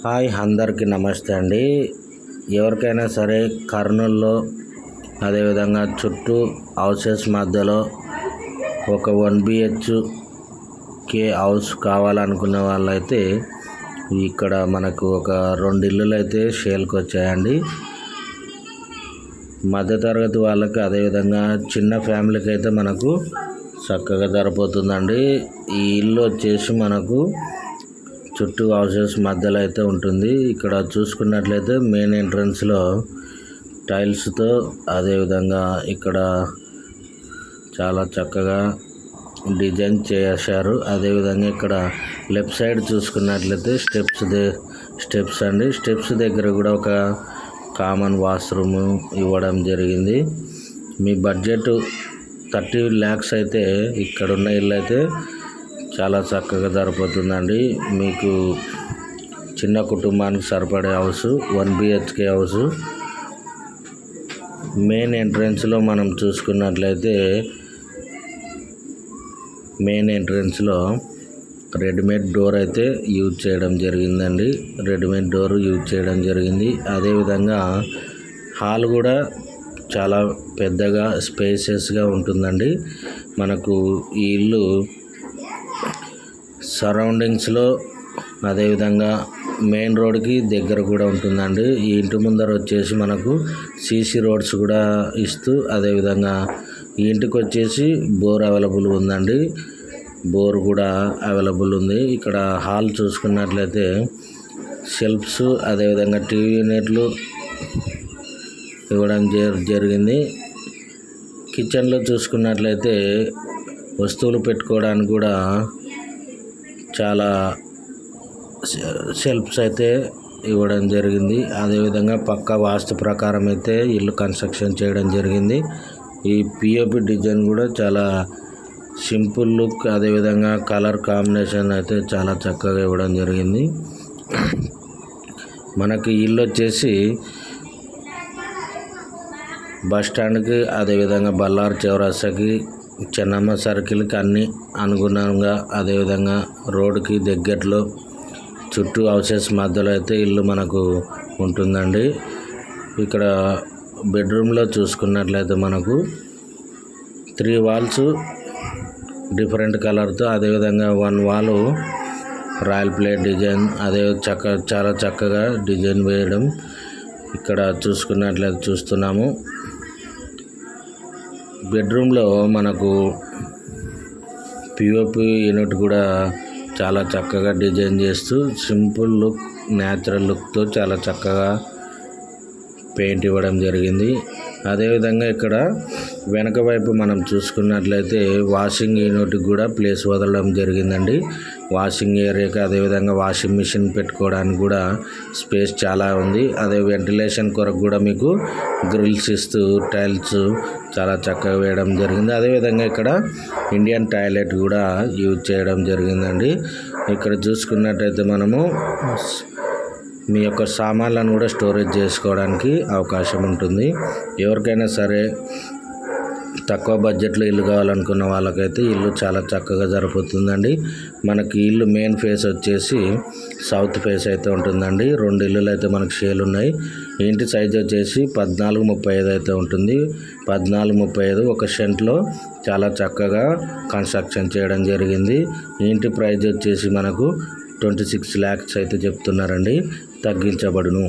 Hi అందరికీ నమస్తే అండి. ఎవరికైనా సరే కర్నూలులో అదేవిధంగా చుట్టూ హౌసెస్ మధ్యలో ఒక 1 BHK హౌస్ కావాలనుకునే వాళ్ళైతే ఇక్కడ మనకు ఒక 2 ఇల్లులు అయితే సేల్కి వచ్చాయండి. మధ్యతరగతి వాళ్ళకి అదేవిధంగా చిన్న ఫ్యామిలీకి అయితే మనకు చక్కగా సరిపోతుందండి. ఈ ఇల్లు వచ్చేసి మనకు చుట్టూ హౌసెస్ మధ్యలో అయితే ఉంటుంది. ఇక్కడ చూసుకున్నట్లయితే మెయిన్ ఎంట్రన్స్లో టైల్స్తో అదేవిధంగా ఇక్కడ చాలా చక్కగా డిజైన్ చేశారు. అదేవిధంగా ఇక్కడ లెఫ్ట్ సైడ్ చూసుకున్నట్లయితే స్టెప్స్ అండి. స్టెప్స్ దగ్గర కూడా ఒక కామన్ వాష్రూమ్ ఇవ్వడం జరిగింది. మీ బడ్జెట్ 30 lakhs అయితే ఇక్కడున్న ఇల్లు అయితే చాలా చక్కగా సరిపోతుందండి. మీకు చిన్న కుటుంబానికి సరిపడే హౌస్ 1 BHK హౌస్. మెయిన్ ఎంట్రన్స్లో మనం చూసుకున్నట్లయితే మెయిన్ ఎంట్రన్స్లో రెడీమేడ్ డోర్ అయితే యూజ్ చేయడం జరిగిందండి. రెడీమేడ్ డోర్ యూజ్ చేయడం జరిగింది. అదేవిధంగా హాల్ కూడా చాలా పెద్దగా స్పేసెస్గా ఉంటుందండి. మనకు ఈ ఇల్లు సరౌండింగ్స్లో అదేవిధంగా మెయిన్ రోడ్కి దగ్గర కూడా ఉంటుందండి. ఈ ఇంటి ముందర వచ్చేసి మనకు సీసీ రోడ్స్ కూడా ఇస్తూ అదేవిధంగా ఈ ఇంటికి వచ్చేసి బోర్ అవైలబుల్ ఉందండి. బోర్ కూడా అవైలబుల్ ఉంది. ఇక్కడ హాల్ చూసుకున్నట్లయితే షెల్ఫ్స్ అదేవిధంగా టీవీ యూనిట్లు ఇవ్వడం జరిగింది. కిచెన్లో చూసుకున్నట్లయితే వస్తువులు పెట్టుకోవడానికి కూడా చాలా షెల్ఫ్స్ అయితే ఇవ్వడం జరిగింది. అదేవిధంగా పక్కా వాస్తు ప్రకారం అయితే ఇల్లు కన్స్ట్రక్షన్ చేయడం జరిగింది. ఈ పిఓపి డిజైన్ కూడా చాలా సింపుల్ లుక్ అదేవిధంగా కలర్ కాంబినేషన్ అయితే చాలా చక్కగా ఇవ్వడం జరిగింది. మనకి ఇల్లు వచ్చేసి బస్ స్టాండ్కి అదేవిధంగా బల్లార్ చౌరస్తాకి చెన్నమ్మ సర్కిల్కి అన్ని అనుగుణంగా అదేవిధంగా రోడ్డుకి దగ్గరలో చుట్టూ హౌసెస్ మధ్యలో అయితే ఇల్లు మనకు ఉంటుందండి. ఇక్కడ బెడ్రూమ్లో చూసుకున్నట్లయితే మనకు 3 walls డిఫరెంట్ కలర్తో అదేవిధంగా 1 wall రాయల్ ప్లేట్ డిజైన్ చాలా చక్కగా డిజైన్ వేయడం ఇక్కడ చూసుకున్నట్లయితే చూస్తున్నాము. బెడ్రూమ్లో మనకు పిఓపి యూనిట్ కూడా చాలా చక్కగా డిజైన్ చేస్తూ సింపుల్ లుక్ న్యాచురల్ లుక్తో చాలా చక్కగా పెయింట్ ఇవ్వడం జరిగింది. అదేవిధంగా ఇక్కడ వెనక వైపు మనం చూసుకున్నట్లయితే వాషింగ్ యూనిట్కి కూడా ప్లేస్ వదలడం జరిగిందండి. వాషింగ్ ఏరియాకి అదేవిధంగా వాషింగ్ మిషన్ పెట్టుకోవడానికి కూడా స్పేస్ చాలా ఉంది. అదే వెంటిలేషన్ కొరకు కూడా మీకు గ్రిల్స్ ఇస్తూ టైల్స్ చాలా చక్కగా వేయడం జరిగింది. అదేవిధంగా ఇక్కడ ఇండియన్ టాయిలెట్ కూడా యూజ్ చేయడం జరిగిందండి. ఇక్కడ చూసుకున్నట్టయితే మనము మీ యొక్క సామాన్లను కూడా స్టోరేజ్ చేసుకోవడానికి అవకాశం ఉంటుంది. ఎవరికైనా సరే తక్కువ బడ్జెట్లో ఇల్లు కావాలనుకున్న వాళ్ళకైతే ఇల్లు చాలా చక్కగా సరిపోతుందండి. మనకి ఇల్లు మెయిన్ ఫేస్ వచ్చేసి సౌత్ ఫేస్ అయితే ఉంటుందండి. 2 ఇల్లులు అయితే మనకు షేల్ ఉన్నాయి. ఇంటి సైజ్ వచ్చేసి 14-35 అయితే ఉంటుంది. 14-35 ఒక సెంట్లో చాలా చక్కగా కన్స్ట్రక్షన్ చేయడం జరిగింది. ఇంటి ప్రైజ్ వచ్చేసి మనకు 26 lakhs అయితే చెప్తున్నారండి. తగ్గించబడును.